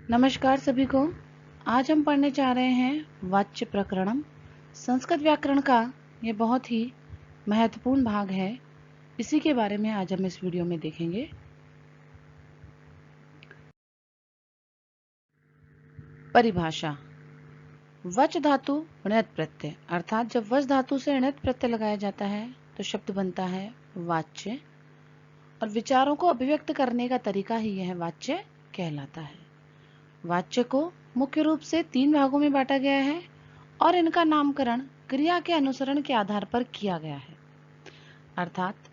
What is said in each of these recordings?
नमस्कार सभी को। आज हम पढ़ने जा रहे हैं वाच्य प्रकरणम। संस्कृत व्याकरण का ये बहुत ही महत्वपूर्ण भाग है। इसी के बारे में आज हम इस वीडियो में देखेंगे। परिभाषा। वच धातु णित प्रत्यय, अर्थात जब वच धातु से णित प्रत्यय लगाया जाता है तो शब्द बनता है वाच्य, और विचारों को अभिव्यक्त करने का तरीका ही यह वाच्य कहलाता है। वाच्य को मुख्य रूप से 3 भागों में बांटा गया है और इनका नामकरण क्रिया के अनुसरण के आधार पर किया गया है। अर्थात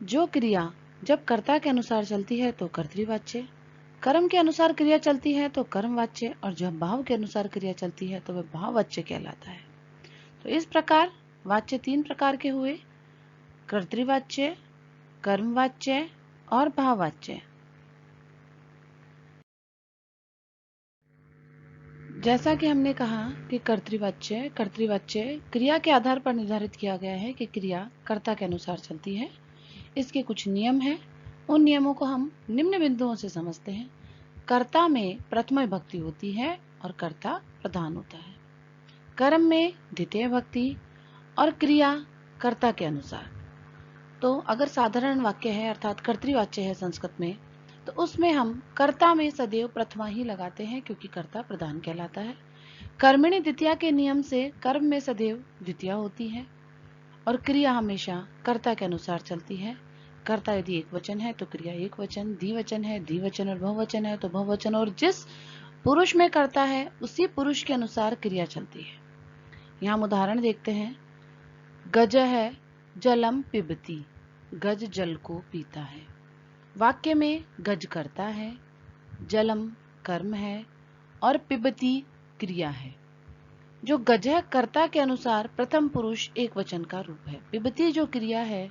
जो क्रिया जब कर्ता के अनुसार चलती है तो कर्तृवाच्य, कर्म के अनुसार क्रिया चलती है तो कर्मवाच्य, और जब भाव के अनुसार क्रिया चलती है तो वह भाववाच्य कहलाता है। तो इस प्रकार वाच्य 3 प्रकार के हुए: कर्तृवाच्य, कर्मवाच्य और भाववाच्य। जैसा कि हमने कहा कि कर्तृवाच्य क्रिया के आधार पर निर्धारित किया गया है कि क्रिया कर्ता के अनुसार चलती है। इसके कुछ नियम हैं। उन नियमों को हम निम्न बिंदुओं से समझते हैं। कर्ता में प्रथम विभक्ति होती है और कर्ता प्रधान होता है। कर्म में द्वितीय विभक्ति और क्रिया कर्ता के अनुसार। तो अगर साधारण वाक्य है अर्थात कर्तृवाच्य है संस्कृत में, तो उसमें हम कर्ता में सदैव प्रथमा ही लगाते हैं क्योंकि कर्ता प्रधान कहलाता है। कर्मणि द्वितीया के नियम से कर्म में सदैव द्वितीया होती है और क्रिया हमेशा कर्ता के अनुसार चलती है। कर्ता यदि एक वचन है तो क्रिया एक वचन, द्विवचन है द्विवचन, और बहुवचन है तो बहुवचन, और जिस पुरुष में कर्ता है उसी पुरुष के अनुसार क्रिया चलती है। यहाँ हम उदाहरण देखते हैं। गज है जलम पिबती, गज जल को पीता है। वाक्य में गज कर्ता है, जलम कर्म है और पिबती क्रिया है। जो गज है कर्ता के अनुसार प्रथम पुरुष एक वचन का रूप है। पिबती जो क्रिया है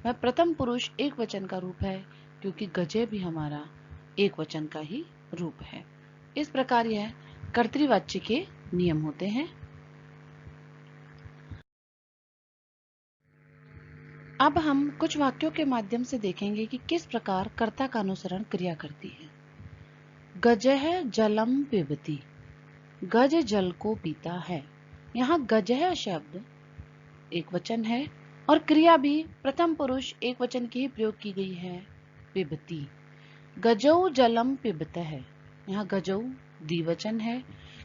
वह प्रथम पुरुष एक वचन का रूप है क्योंकि गजे भी हमारा एक वचन का ही रूप है। इस प्रकार यह कर्तृवाच्य के नियम होते हैं। अब हम कुछ वाक्यों के माध्यम से देखेंगे कि किस प्रकार कर्ता का अनुसरण क्रिया करती है। गजः जलम पिबती, गज जल को पीता है। यहाँ गजः शब्द एक वचन है और क्रिया भी प्रथम पुरुष एक वचन की ही प्रयोग की गई है, पिबती। गजौ जलम पिबतः है। यहाँ गजौ द्विवचन है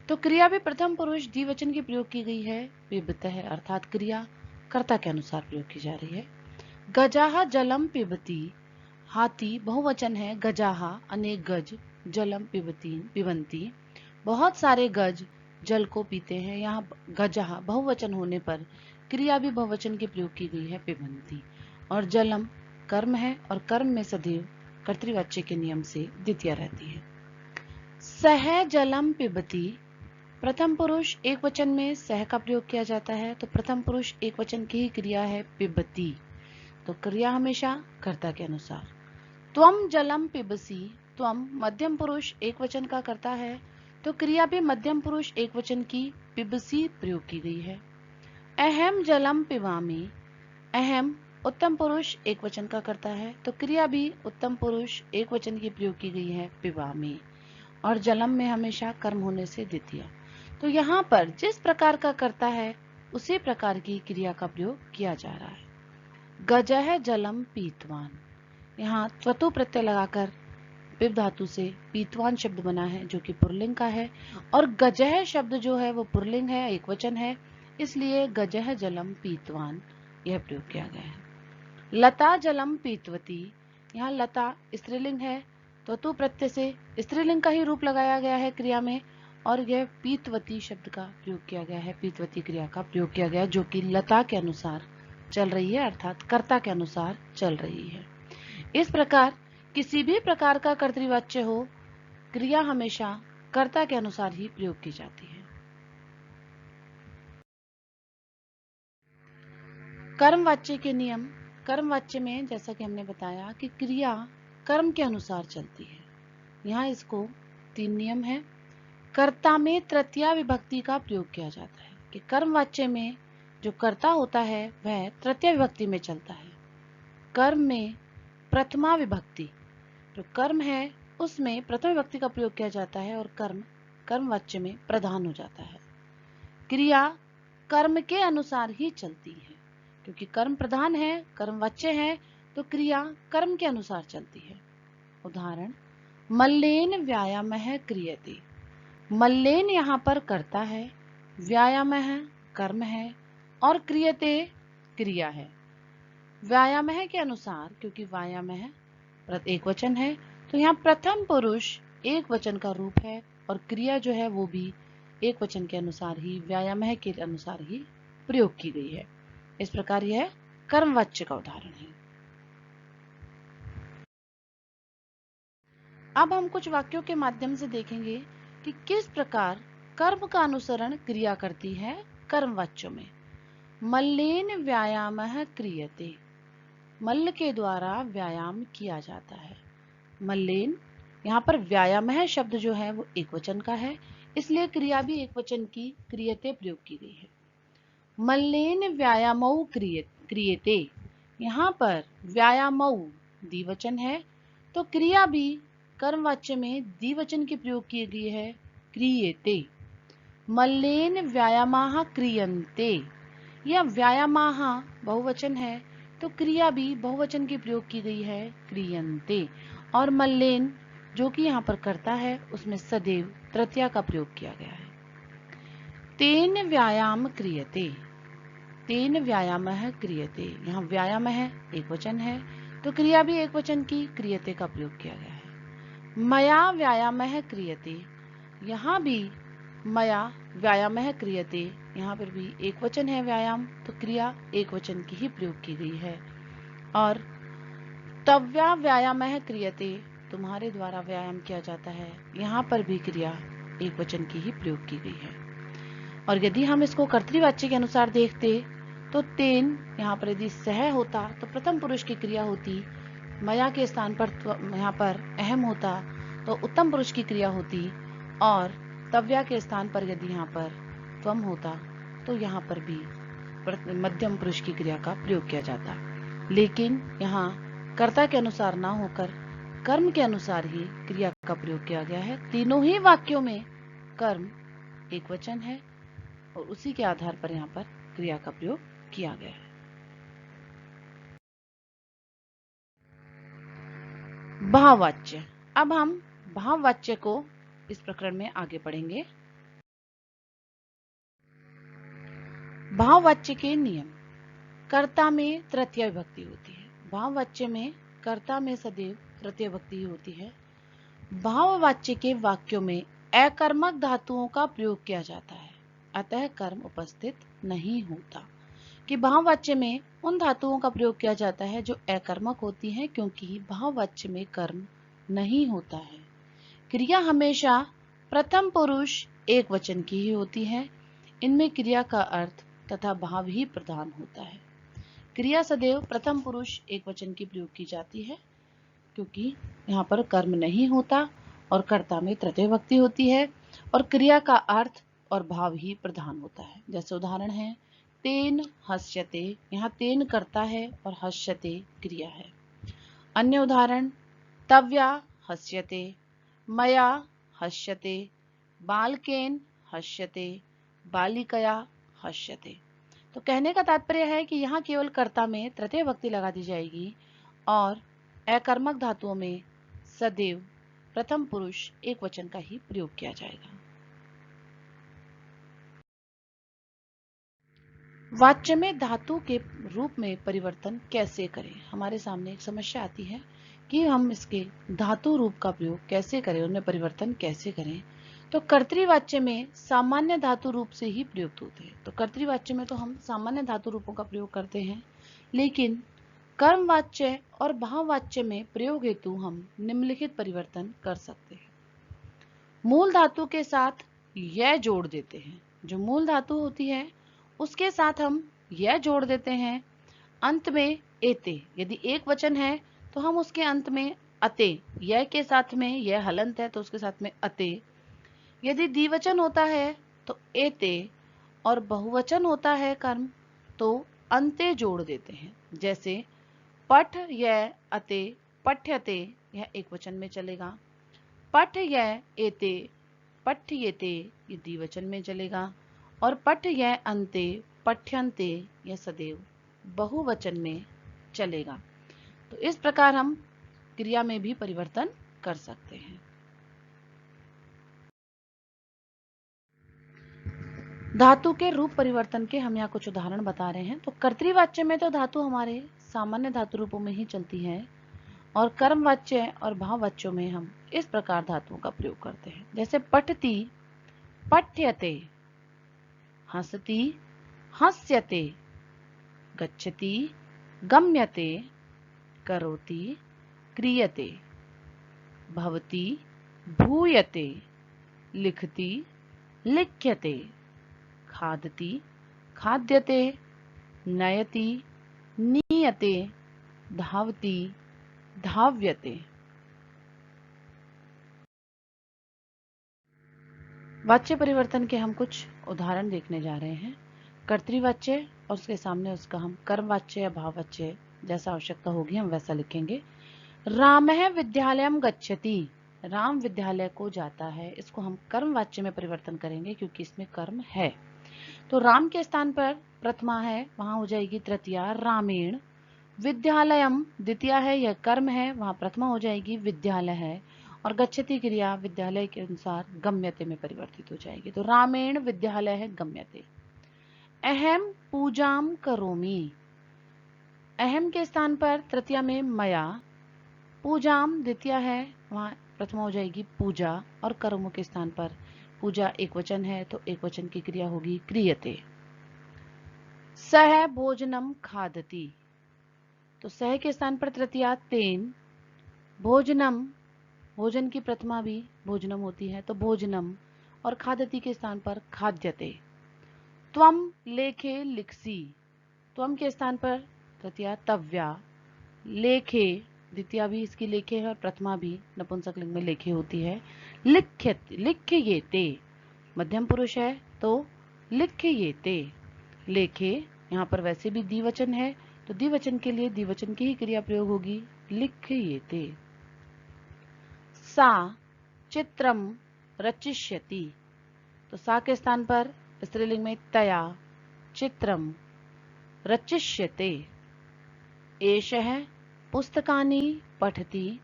तो क्रिया भी प्रथम पुरुष द्विवचन की प्रयोग की गई है, पिबतः, अर्थात क्रिया कर्ता के अनुसार प्रयोग की जा रही है। गजाहा जलम पिबती, हाथी बहुवचन है, गजाहा अनेक गज, जलम पिबंती बहुत सारे गज जल को पीते हैं। यहाँ गजाहा बहुवचन होने पर क्रिया भी बहुवचन की प्रयोग की गई है, पिबंती, और जलम कर्म है और कर्म में सदैव कर्तृवाच्य के नियम से द्वितीया रहती है। सह जलम पिबती, प्रथम पुरुष एक वचन में सह का प्रयोग किया जाता है तो प्रथम पुरुष एक वचन की ही क्रिया है, पिबती, तो क्रिया हमेशा कर्ता के अनुसार। त्वम जलम पिबसी, त्वम मध्यम पुरुष एक वचन का कर्ता है तो क्रिया भी मध्यम पुरुष एक वचन की पिबसी प्रयोग की गई है। अहम जलम पिबामी, अहम उत्तम पुरुष एक वचन का कर्ता है तो क्रिया भी उत्तम पुरुष एक वचन की प्रयोग की गई है, पिबामी, और जलम में हमेशा कर्म होने से द्वितीय। तो यहाँ पर जिस प्रकार का कर्ता है उसी प्रकार की क्रिया का प्रयोग किया जा रहा है। गजः जलम पीतवान, यहाँ त्वतु प्रत्यय लगाकर पिब धातु से पीतवान शब्द बना है जो कि पुल्लिंग का है, और गजः शब्द जो है वो पुल्लिंग है, एक वचन है, इसलिए गजः जलम पीतवान यह प्रयोग किया गया है। लता जलम पीतवती, यहाँ लता स्त्रीलिंग है तो तु प्रत्यय से स्त्रीलिंग का ही रूप लगाया गया है क्रिया में, और यह पीतवती शब्द का प्रयोग किया गया है, पीतवती क्रिया का प्रयोग किया गया जो कि लता के अनुसार चल रही है, अर्थात कर्ता के अनुसार चल रही है। इस प्रकार किसी भी प्रकार का कर्तृवाच्य हो, क्रिया हमेशा कर्ता के अनुसार ही प्रयोग की जाती है। कर्मवाच्य के नियम। कर्मवाच्य में जैसा कि हमने बताया कि क्रिया कर्म के अनुसार चलती है। यहाँ इसको 3 नियम है। कर्ता में तृतीया विभक्ति का प्रयोग किया जाता है कि कर्मवाच्य में जो कर्ता होता है वह तृतीय विभक्ति में चलता है। कर्म में प्रथमा विभक्ति, जो कर्म है उसमें प्रथम विभक्ति का प्रयोग किया जाता है और कर्म कर्मवाच्य में प्रधान हो जाता है। क्रिया कर्म के अनुसार ही चलती है, क्योंकि कर्म प्रधान है, कर्मवाच्य है, तो क्रिया कर्म के अनुसार चलती है। उदाहरण, मल्लेन व्यायामः क्रियते। मल्लेन यहाँ पर कर्ता है, व्यायामः कर्म है और क्रियते क्रिया है। व्यायामः के अनुसार, क्योंकि व्यायामः एक वचन है, तो यहाँ प्रथम पुरुष एक वचन का रूप है और क्रिया जो है वो भी एक वचन के अनुसार ही, व्यायामः के अनुसार ही प्रयोग की गई है। इस प्रकार यह कर्मवाच्य का उदाहरण है। अब हम कुछ वाक्यों के माध्यम से देखेंगे कि किस प्रकार कर्म का अनुसरण क्रिया करती है कर्मवाच्यों में। मल्लेन व्यायामः क्रियते। मल्ल के द्वारा व्यायाम किया जाता है। मल्लेन, यहाँ पर व्यायामः शब्द जो है वो एक वचन का है, इसलिए क्रिया भी एक वचन की क्रियते प्रयोग की गई है। मल्लेन व्यायामौ क्रियते। यहाँ पर व्यायामौ द्विवचन है, तो क्रिया भी कर्मवाच्य में द्विवचन की प्रयोग की गई है, क्रियते। मल्लेन व्यायामाः क्रियन्ते। यह व्यायामाः बहुवचन है, तो क्रिया भी बहुवचन की प्रयोग की गई है, क्रियन्ते। और मल्लेन जो कि यहाँ पर करता है, उसमें सदैव तृतीया का प्रयोग किया गया है। तेन व्यायाम क्रियते। तेन व्यायामः क्रियते। यहाँ व्यायामः एक वचन है, तो क्रिया भी एक वचन की क्रियते का प्रयोग किया गया है। मया व्यायामः क्रियते। यहाँ भी मया व्यायामः क्रियते, यहाँ पर भी एक वचन है व्यायाम, तो क्रिया एक वचन की ही प्रयोग की गई है। और तव्या व्यायामः क्रियते। तुम्हारे द्वारा व्यायाम किया जाता है, यहाँ पर भी क्रिया एक वचन की ही प्रयोग की गई है। और यदि हम इसको कर्तृवाच्य के अनुसार देखते तो तेन, यहाँ पर यदि सह होता तो प्रथम पुरुष की क्रिया होती, मया के स्थान पर यहाँ पर अहम होता तो उत्तम पुरुष की क्रिया होती, और तव्या के स्थान पर यदि यहाँ पर त्वम होता तो यहाँ पर भी मध्यम पुरुष की क्रिया का प्रयोग किया जाता। लेकिन यहाँ कर्ता के अनुसार ना होकर कर्म के अनुसार ही क्रिया का प्रयोग किया गया है। तीनों ही वाक्यों में कर्म एक वचन है और उसी के आधार पर यहाँ पर क्रिया का प्रयोग किया गया है। भाववाच्य। अब हम भाववाच्य को इस प्रकरण में आगे पढ़ेंगे। भाववाच्य के नियम। कर्ता में तृतीय विभक्ति होती है। भाववाच्य में कर्ता में सदैव तृतीय विभक्ति होती है। भाववाच्य के वाक्यों में अकर्मक धातुओं का प्रयोग किया जाता है, अतः कर्म उपस्थित नहीं होता। कि भाववाच्य में उन धातुओं का प्रयोग किया जाता है जो अकर्मक होती हैं, क्योंकि भाववाच्य में कर्म नहीं होता है। क्रिया हमेशा प्रथम पुरुष एक वचन की ही होती है। इनमें क्रिया का अर्थ तथा भाव ही प्रधान होता है। क्रिया सदैव प्रथम पुरुष एक वचन की प्रयोग की जाती है, क्योंकि यहाँ पर कर्म नहीं होता और कर्ता में तृतीय विभक्ति होती है, और क्रिया का अर्थ और भाव ही प्रधान होता है। जैसे उदाहरण है, तेन हस्यते। यहाँ तेन कर्ता है और हस्यते क्रिया है। अन्य उदाहरण, तव्या हस्यते, मया हस्यते, बालकेन हस्यते, बालिकया हस्यते। तो कहने का तात्पर्य है कि यहाँ केवल कर्ता में तृतीय विभक्ति लगा दी जाएगी और अकर्मक धातुओं में सदैव प्रथम पुरुष एक वचन का ही प्रयोग किया जाएगा। वाच्य में धातु के रूप में परिवर्तन कैसे करें। हमारे सामने एक समस्या आती है कि हम इसके धातु रूप का प्रयोग कैसे करें, उनमें परिवर्तन कैसे करें। तो कर्तृवाच्य में सामान्य धातु रूप से ही प्रयुक्त होते हैं। तो कर्तृवाच्य में तो हम सामान्य धातु रूपों का प्रयोग करते हैं, लेकिन कर्मवाच्य और भाववाच्य में प्रयोग हेतु हम निम्नलिखित परिवर्तन कर सकते हैं। मूल धातु के साथ यह जोड़ देते हैं। जो मूल धातु होती है उसके साथ हम यह जोड़ देते हैं। अंत में एते, यदि एक वचन है तो हम उसके अंत में अते, यह के साथ में यह हलंत है तो उसके साथ में अते। यदि द्विवचन होता है तो एते, और बहुवचन होता है कर्म तो अंते जोड़ देते हैं। जैसे पठ, यह अते, पठ्यते, यह एक वचन में चलेगा। पठ्य एते, पठ्येते ये द्विवचन में चलेगा, और पठ्य अन्ते, पठ्यन्ते यह सदैव बहुवचन में चलेगा। तो इस प्रकार हम क्रिया में भी परिवर्तन कर सकते हैं। धातु के रूप परिवर्तन के हम यहाँ कुछ उदाहरण बता रहे हैं। तो कर्तृवाच्य में तो धातु हमारे सामान्य धातु रूपों में ही चलती है, और कर्मवाच्य और भाववाच्यों में हम इस प्रकार धातुओं का प्रयोग करते हैं। जैसे पठति, पठ्यते, हसति, हस्यते, गच्छति, गम्यते, करोति, क्रियते, भवति, भूयते, लिखति, लिख्यते, खादति, खाद्यते, नयति, नीयते, धावति, धाव्यते। वाच्य परिवर्तन के हम कुछ उदाहरण देखने जा रहे हैं। कर्तृवाच्य और उसके सामने उसका हम कर्मवाच्य या भाववाच्य जैसा आवश्यकता होगी हम वैसा लिखेंगे। रामः विद्यालयं गच्छति, राम विद्यालय को जाता है, इसको हम कर्मवाच्य में परिवर्तन करेंगे क्योंकि इसमें कर्म है। तो राम के स्थान पर प्रथमा है, वहां हो जाएगी तृतीया रामेण। विद्यालयम द्वितीया है, यह कर्म है, वहां प्रथमा हो जाएगी विद्यालय है, और गच्छति क्रिया विद्यालय के अनुसार गम्यते में परिवर्तित हो जाएगी। तो रामेण विद्यालय है गम्यते। अहम पूजाम करोमि, अहम के स्थान पर तृतीया में मया, पूजाम द्वितीया है, वहां प्रथमा हो जाएगी पूजा, और कर्मों के स्थान पर पूजा एक वचन है तो एक वचन की क्रिया होगी क्रियते। सह भोजनम खादति, तो सह के स्थान पर तृतीया तेन, भोजनम, भोजन की प्रथमा भी भोजनम होती है तो भोजनम, और खादति के स्थान पर खाद्यते। त्वम लेखे लिखसी, त्वम के स्थान पर तृतीया तव्या, लेखे द्वितीया भी इसकी लेखे है और प्रथमा भी नपुंसक लिंग में लेखे होती है। लिख्येते, मध्यम पुरुष है तो लिख्येते, लेखे यहाँ पर वैसे भी द्विवचन है तो द्विवचन के लिए द्विवचन की ही क्रिया प्रयोग होगी लिख्येते। सा चित्रम रचिष्यति, तो सा के स्थान पर स्त्रीलिंग में तया, चित्रम, रचिष्यते। एषः पुस्तकानि पठति,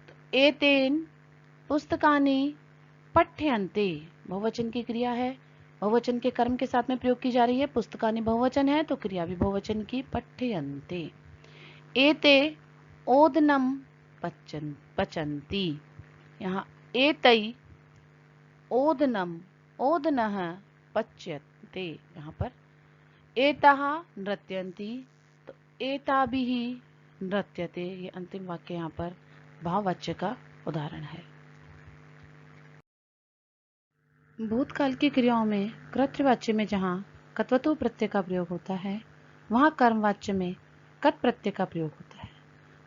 तो एतेन पुस्तकानि पठ्यन्ते, बहुवचन की क्रिया है, बहुवचन के कर्म के साथ में प्रयोग की जा रही है। पुस्तकानि बहुवचन है तो क्रिया भी बहुवचन की पठ्यन्ते। एते ओदनम पचन्ति, यहाँ एतै ओदनम, ओदनः पच्यते, यहाँ पर एताः नृत्यन्ति, तो एताभिः नृत्यते, ये अंतिम वाक्य यहाँ पर भाववाच्य का उदाहरण है। भूतकाल की क्रियाओं में कर्तृवाच्य में जहाँ कत्वतु प्रत्यय का प्रयोग होता है वहाँ कर्मवाच्य में कत प्रत्यय का प्रयोग होता है,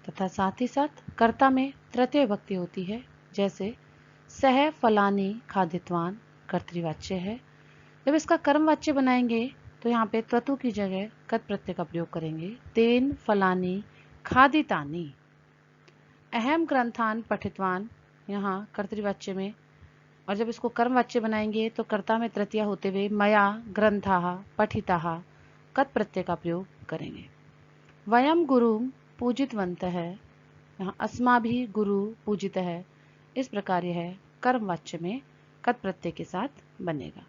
तथा साथ ही साथ कर्ता में तृतीय विभक्ति होती है। जैसे सह फलानी खादितवान कर्तृवाच्य है, जब इसका कर्मवाच्य बनाएंगे तो यहाँ पे त्वतु की जगह कत प्रत्यय का प्रयोग करेंगे। तेन फलानी खादितानी। अहम ग्रंथान पठितवान यहाँ कर्तृवाच्य में, और जब इसको कर्मवाच्य बनाएंगे तो कर्ता में तृतीया होते हुए मया ग्रंथाः पठिताः कत प्रत्यय का प्रयोग करेंगे। वयम गुरु पूजितवन्तः, यहाँ अस्माभिः गुरु पूजितः, इस प्रकार यह कर्मवाच्य में कत प्रत्यय के साथ बनेगा।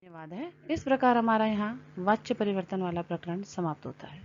धन्यवाद है। इस प्रकार हमारा यहाँ वाच्य परिवर्तन वाला प्रकरण समाप्त होता है।